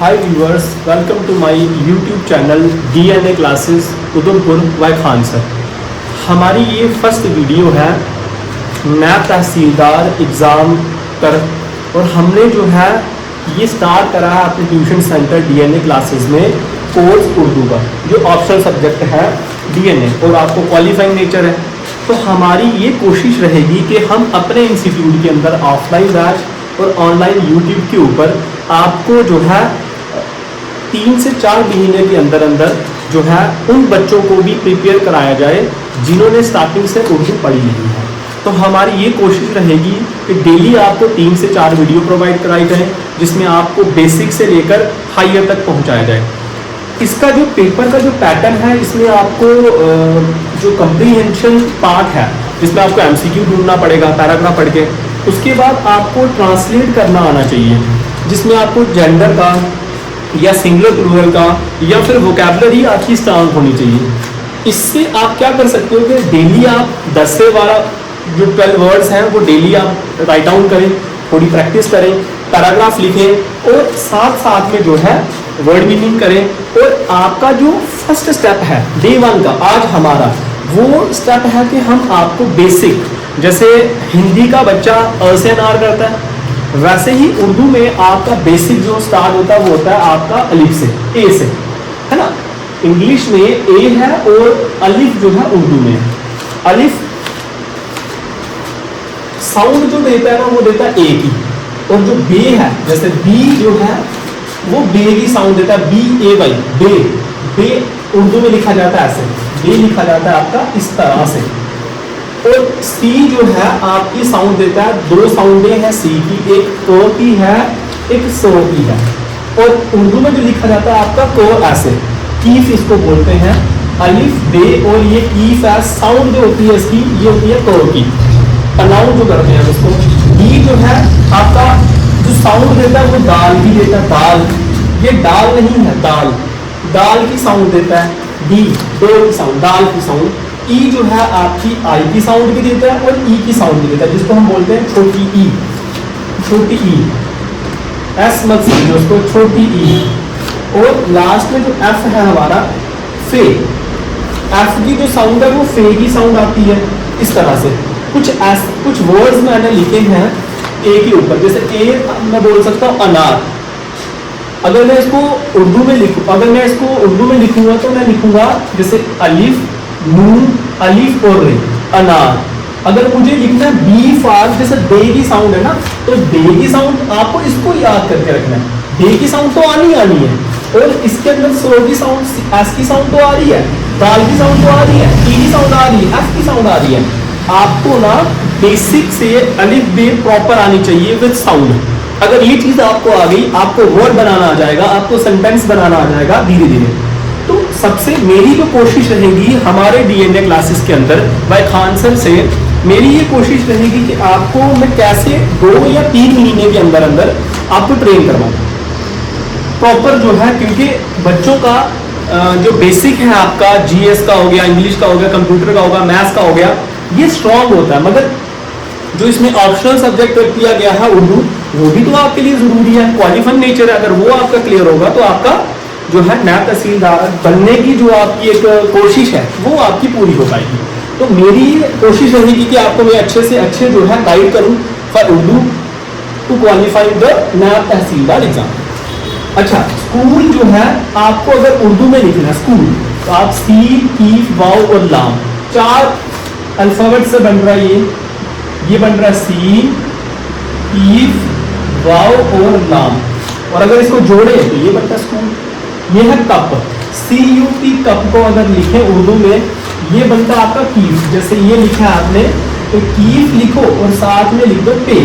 Hi viewers, welcome to my YouTube channel DNA classes Udhampur Y Khan sir. हमारी ये first video है नैब तहसीलदार exam पर, और हमने जो है ये स्टार्ट करा है अपने ट्यूशन सेंटर डीएनए क्लासेस में कोर्स उर्दू का, जो ऑप्शनल सब्जेक्ट है डीएनए और आपको क्वालिफाइंग नेचर है। तो हमारी ये कोशिश रहेगी कि हम अपने इंस्टीट्यूट के अंदर ऑफलाइन बैच और ऑनलाइन यूट्यूब के ऊपर आपको जो है 3 से 4 महीने के अंदर अंदर जो है उन बच्चों को भी प्रिपेयर कराया जाए जिन्होंने स्टार्टिंग से उर्दू पढ़ी नहीं है। तो हमारी ये कोशिश रहेगी कि डेली आपको 3 से 4 वीडियो प्रोवाइड कराई जाए, जिसमें आपको बेसिक से लेकर हायर तक पहुंचाया जाए। इसका जो पेपर का जो पैटर्न है, इसमें आपको जो कम्प्रीहेंशन पार्ट है, जिसमें आपको एमसीक्यू ढूंढना पड़ेगा पैराग्राफ पढ़ के, उसके बाद आपको ट्रांसलेट करना आना चाहिए, जिसमें आपको जेंडर का या सिंगुलर प्लूरल का या फिर वोकैबुलरी आपकी स्ट्रांग होनी चाहिए। इससे आप क्या कर सकते हो कि डेली आप 10 से 12 जो 12 वर्ड्स हैं वो डेली आप राइट डाउन करें, थोड़ी प्रैक्टिस करें, पैराग्राफ लिखें और साथ साथ में जो है वर्ड मीनिंग करें। और आपका जो फर्स्ट स्टेप है डे 1 का आज हमारा वो स्टेप है कि हम आपको बेसिक, जैसे हिंदी का बच्चा अ से अनार करता है, वैसे ही उर्दू में आपका बेसिक जो स्टार्ट होता है वो होता है आपका अलिफ से, ए से, है ना। इंग्लिश में ए है और अलिफ जो है उर्दू में अलिफ साउंड जो देता है ना वो देता है ए की, और जो बे है जैसे बी जो है वो बे की साउंड देता है, बी ए वाई बे। बे उर्दू में लिखा जाता है ऐसे, बे लिखा जाता है आपका इस तरह से। और सी जो है आपकी साउंड देता है, 2 साउंडें हैं सी की, एक तो की है एक सो की है। और उर्दू में जो लिखा जाता है आपका को ऐसे, कीफ इसको बोलते हैं, अलिफ बे, और ये कीफ है साउंड जो होती है इसकी ये होती है को की, प्रोनाउंस जो करते हैं उसको। ई जो है आपका जो साउंड देता है वो दाल की देता है, दाल, ये दाल नहीं है दाल, दाल की साउंड देता है डी, दो की साउंड, दाल की साउंड। ई जो है आपकी आई की साउंड भी देता है और ई की साउंड भी देता है, जिसको हम बोलते हैं छोटी ई, छोटी ई, एस मत समझो उसको, छोटी ई। और लास्ट में जो एफ है हमारा फे, एफ की जो साउंड है वो फे की साउंड आती है इस तरह से। कुछ वर्ड्स मैंने लिखे हैं ए के ऊपर, जैसे ए मैं बोल सकता हूँ अनार। अगर मैं इसको उर्दू में लिखूं, अगर मैं इसको उर्दू में लिखूंगा तो मैं लिखूंगा जैसे अलिफ नून अलिफ और रे, अनार। अगर मुझे लिखना है बी फार, जैसे दे की साउंड है ना, तो दे की साउंड आपको इसको याद करके रखना है, दे की साउंड तो आनी है, और इसके अंदर सो की साउंड, एस की साउंड तो आ रही है, दाल की साउंड तो आ रही है, टी की साउंड आ रही है, एफ की साउंड आ रही है। आपको ना बेसिक से अलिफ बे प्रॉपर आनी चाहिए विद साउंड। अगर ये चीज आपको आ गई, आपको वर्ड बनाना आ जाएगा, आपको सेंटेंस बनाना आ जाएगा धीरे धीरे। तो सबसे मेरी जो कोशिश रहेगी हमारे डीएनए क्लासेस के अंदर भाई खान सर से, मेरी ये कोशिश रहेगी कि आपको मैं कैसे 2 या 3 महीने के अंदर अंदर आपको ट्रेन करवाऊं प्रॉपर जो है, क्योंकि बच्चों का जो बेसिक है आपका जीएस का हो गया, इंग्लिश का हो गया, कंप्यूटर का होगा, मैथ्स का हो गया, ये स्ट्रांग होता है। मगर जो इसमें ऑप्शनल सब्जेक्ट किया गया है उर्दू, वो भी तो आपके लिए जरूरी है, क्वालिफाइंग नेचर है। अगर वो आपका क्लियर होगा तो आपका जो है नैब तहसीलदार बनने की जो आपकी एक कोशिश है वो आपकी पूरी हो पाएगी। तो मेरी कोशिश रहेगी कि आपको मैं अच्छे से अच्छे जो है गाइड करूं for Urdu to qualify the Naib Tehsildar exam. अच्छा, स्कूल जो है आपको अगर उर्दू में लिखना है स्कूल, तो आप सीन कीफ वाव और लाम 4 अल्फाबेट से बन रहा है, ये बन रहा है सीन कीफ वाव और लाम, और अगर इसको जोड़े तो ये बनता है स्कूल। ये है कप, CUP कप को अगर लिखें उर्दू में ये बनता है आपका कीफ। जैसे ये लिखा है आपने तो कीफ लिखो और साथ में लिख दो पे,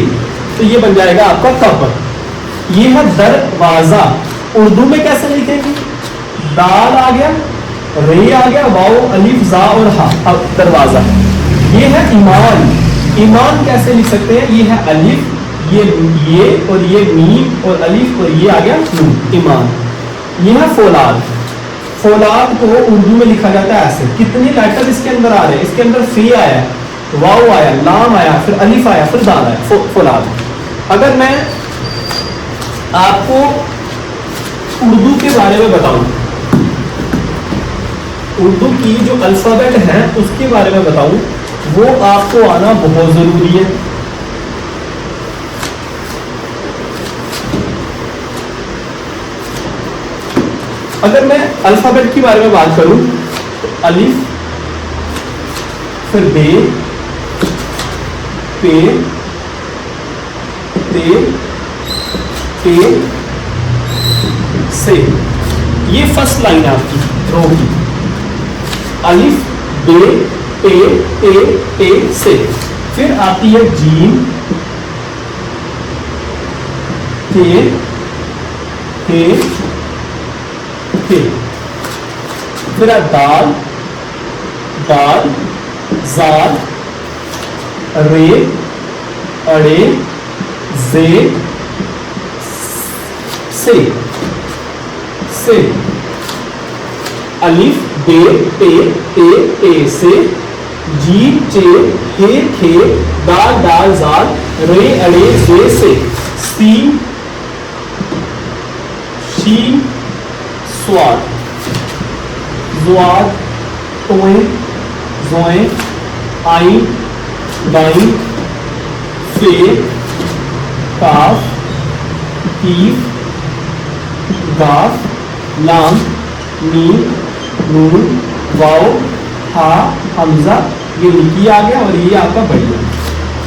तो ये बन जाएगा आपका कप। ये है दरवाजा, उर्दू में कैसे लिखेंगे, दाल आ गया, रे आ गया, वाओ अलिफ जा और हा, अब दरवाजा। ये है ईमान, ईमान कैसे लिख सकते हैं, ये है अलिफ, ये और ये मीम और अलिफ और ये आ गया नून, ईमान। ये है फौलाद, फौलाद को उर्दू में लिखा जाता है ऐसे। कितने लेटर इसके अंदर आ रहे हैं, इसके अंदर फे आया, वाव आया, लाम आया, फिर अलिफ आया, फिर दाल आया, फौलाद। अगर मैं आपको उर्दू के बारे में बताऊं, उर्दू की जो अल्फाबेट है उसके बारे में बताऊं, वो आपको आना बहुत जरूरी है। अगर मैं अल्फाबेट के बारे में बात करूं तो अलिफ, फिर बे, पे, ते, से, ये फर्स्ट लाइन है आपकी रो की। अलिफ, बे, पे, से। फिर आती है जीम, के, थे। फिर है दाल, दाल, जाल, रे, अड़े, जे, से। अलिफ, बे, पे, से। जीम, चे, थे, दाल, दाल, जाल, रे, अड़े, जे, से। सीन, शीन, स्वाद, ज़्वाद, तोए, ज़ोए, आई, दाई, फे, काफ, कीफ, गाफ, लाम, मीम, नून, वाओ, हा, हमजा, ये लिखी आ गया और ये आपका बढ़िया।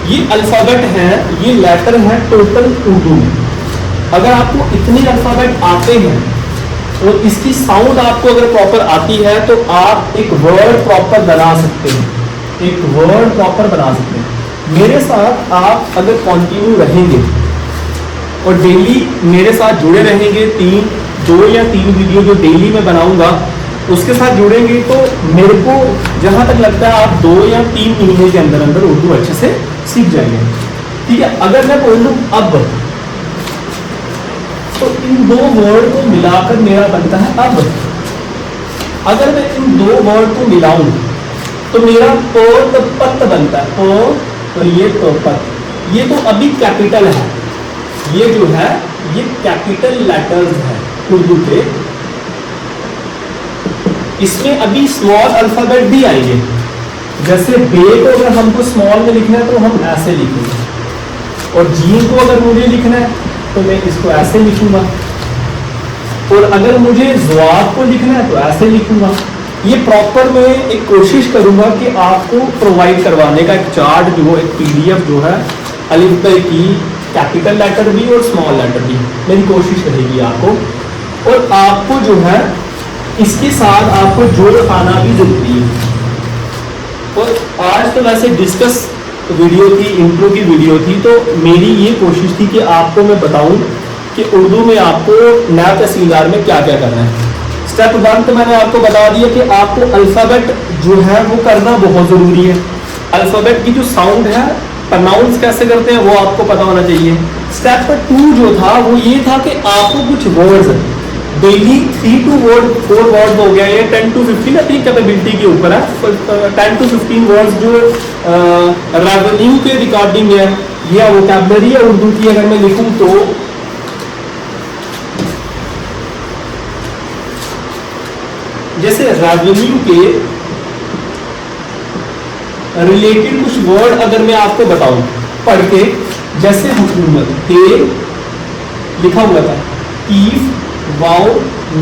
ये अल्फाबेट है, ये लेटर है टोटल उर्दू में। अगर आपको इतने अल्फाबेट आते हैं और इसकी साउंड आपको अगर प्रॉपर आती है तो आप एक वर्ड प्रॉपर बना सकते हैं, एक वर्ड प्रॉपर बना सकते हैं। मेरे साथ आप अगर कंटिन्यू रहेंगे और डेली मेरे साथ जुड़े रहेंगे, 2 या 3 वीडियो जो डेली मैं बनाऊंगा उसके साथ जुड़ेंगे तो मेरे को जहां तक लगता है आप 2 या 3 महीने के अंदर अंदर उर्दू अच्छे से सीख जाएंगे। ठीक है, अगर मैं बोल दूं अब, तो इन 2 वर्ड को मिलाकर मेरा बनता है अब। अगर मैं इन 2 वर्ड को मिलाऊं तो मेरा पत बनता है, और ये पत। ये तो अभी कैपिटल है, ये जो है ये कैपिटल लेटर्स है उर्दू के। इसमें अभी स्मॉल अल्फाबेट भी आएंगे, जैसे बे को अगर हमको स्मॉल में लिखना है तो हम ऐसे लिखेंगे, और जीन को अगर मुझे लिखना है तो मैं इसको ऐसे लिखूंगा, और अगर मुझे ज़्वाद को लिखना है तो ऐसे लिखूंगा। ये प्रॉपर मैं एक कोशिश करूंगा कि आपको प्रोवाइड करवाने का एक चार्ट जो एक PDF जो है अलिफ बे की कैपिटल लेटर भी और स्मॉल लेटर भी, मेरी कोशिश रहेगी आपको। और आपको जो है इसके साथ आपको जोड़ आना भी जरूरी है। और आज तो वैसे डिस्कस वीडियो थी, इंट्रो की वीडियो थी, तो मेरी ये कोशिश थी कि आपको मैं बताऊं कि उर्दू में आपको नायब तहसीलदार में क्या क्या करना है। स्टेप 1 तो मैंने आपको बता दिया कि आपको अल्फ़ाबेट जो है वो करना बहुत ज़रूरी है। अल्फ़ाबेट की जो साउंड है प्रोनाउंस कैसे करते हैं वो आपको पता होना चाहिए। स्टेप 2 जो था वो ये था कि आपको कुछ वर्ड्स डेली 3 to 4 वर्ड्स हो गया, ये 10 to 15 अपनी कैपेबिलिटी के ऊपर है। 10 to 15 वर्ड्स जो रेवेन्यू के रिकॉर्डिंग है या वोकैबुलरी है उर्दू की, अगर मैं लिखूं तो जैसे रेवेन्यू के रिलेटेड कुछ वर्ड अगर मैं आपको बताऊं पढ़ के, जैसे हुकूमत, ते लिखा हुआ था, कीफ, वाओ,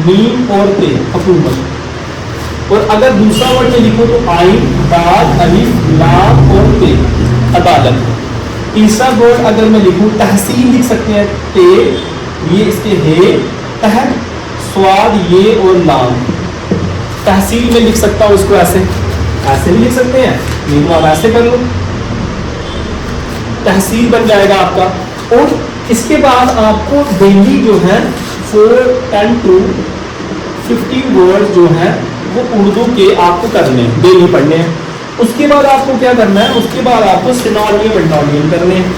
मीम और ते, हुकूमत। और अगर दूसरा वर्ड में लिखो तो आइन, दाल, अलिफ, लाम और ते, अदालत। तीसरा वर्ड अगर मैं लिखूं तहसील लिख सकते हैं, ते, ये इसके हे, तहत, स्वाद, ये और लाम। तहसील में लिख सकता हूं इसको ऐसे, ऐसे भी लिख सकते हैं, नहीं तो आप ऐसे कर लो, तहसील बन जाएगा आपका। और इसके बाद आपको डेली जो है 10 to 15 वर्ड्स जो है वो उर्दू के आपको करने हैं, डेली पढ़ने हैं। उसके बाद आपको क्या करना है, उसके बाद आपको सिनोनियम एंटोनियम करने हैं।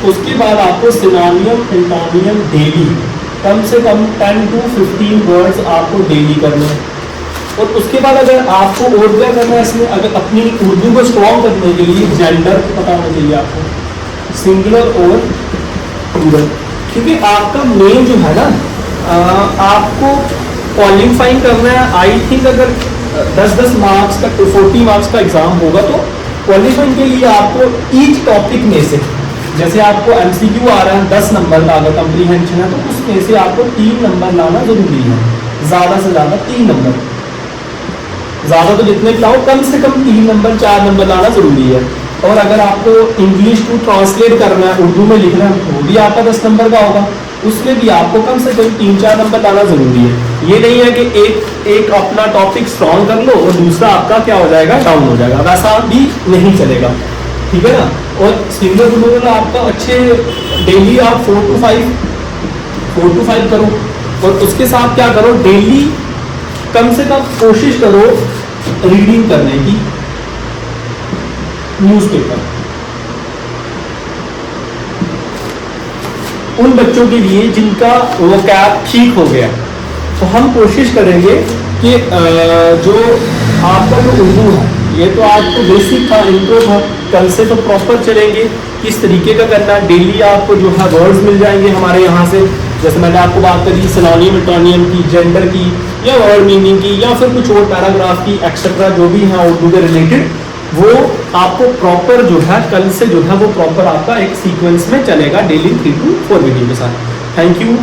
उसके बाद आपको सिनोनियम एंटोनियम डेली कम से कम 10 to 15 वर्ड्स आपको डेली करने हैं। और उसके बाद अगर आपको और क्या करना है इसमें, अगर अपनी उर्दू को स्ट्रॉन्ग करने के लिए जेंडर पता होना चाहिए आपको, सिंगुलर और प्लूरल, क्योंकि आपका मेन जो है ना आपको क्वालिफाइंग करना है। आई थिंक अगर 10-10 मार्क्स का 40 मार्क्स का एग्जाम होगा तो क्वालिफाइंग के लिए आपको ईच टॉपिक में से, जैसे आपको एमसीक्यू आ रहा है 10 नंबर का, अगर कंप्रीहेंशन है तो उसमें से आपको 3 नंबर लाना जरूरी है, ज़्यादा से ज़्यादा 3 नंबर, ज़्यादा तो जितने भी लाओ कम से कम 3 नंबर 4 नंबर लाना जरूरी है। और अगर आपको इंग्लिश टू ट्रांसलेट करना है, उर्दू में लिखना है, वो भी आपका 10 नंबर का होगा, उसमें भी आपको कम से कम 3-4 नंबर लाना जरूरी है। ये नहीं है कि एक अपना टॉपिक स्ट्रॉन्ग कर लो और दूसरा आपका क्या हो जाएगा, डाउन हो जाएगा, वैसा भी नहीं चलेगा, ठीक है ना। और सिंगल प्लूरल आपका अच्छे डेली आप 4 to 5 करो, और उसके साथ क्या करो, डेली कम से कम कोशिश करो रीडिंग करने की, न्यूज़पेपर। उन बच्चों के लिए जिनका वोकैब ठीक हो गया, तो हम कोशिश करेंगे कि जो आपका जो उर्दू है, ये तो आपको बेसिक था, इंट्रो था, कल से तो प्रॉपर चलेंगे किस तरीके का करना है। डेली आपको जो है वर्ड्स मिल जाएंगे हमारे यहाँ से, जैसे मैंने आपको बात करी सिनोनिम एंटोनियम की, जेंडर की, या वर्ड मीनिंग की, या फिर कुछ और पैराग्राफ की, एक्सेट्रा जो भी है उर्दू के रिलेटेड, वो आपको प्रॉपर जो है कल से जो है वो प्रॉपर आपका एक सीक्वेंस में चलेगा डेली 3 to 4 वीडियो के साथ। Thank you.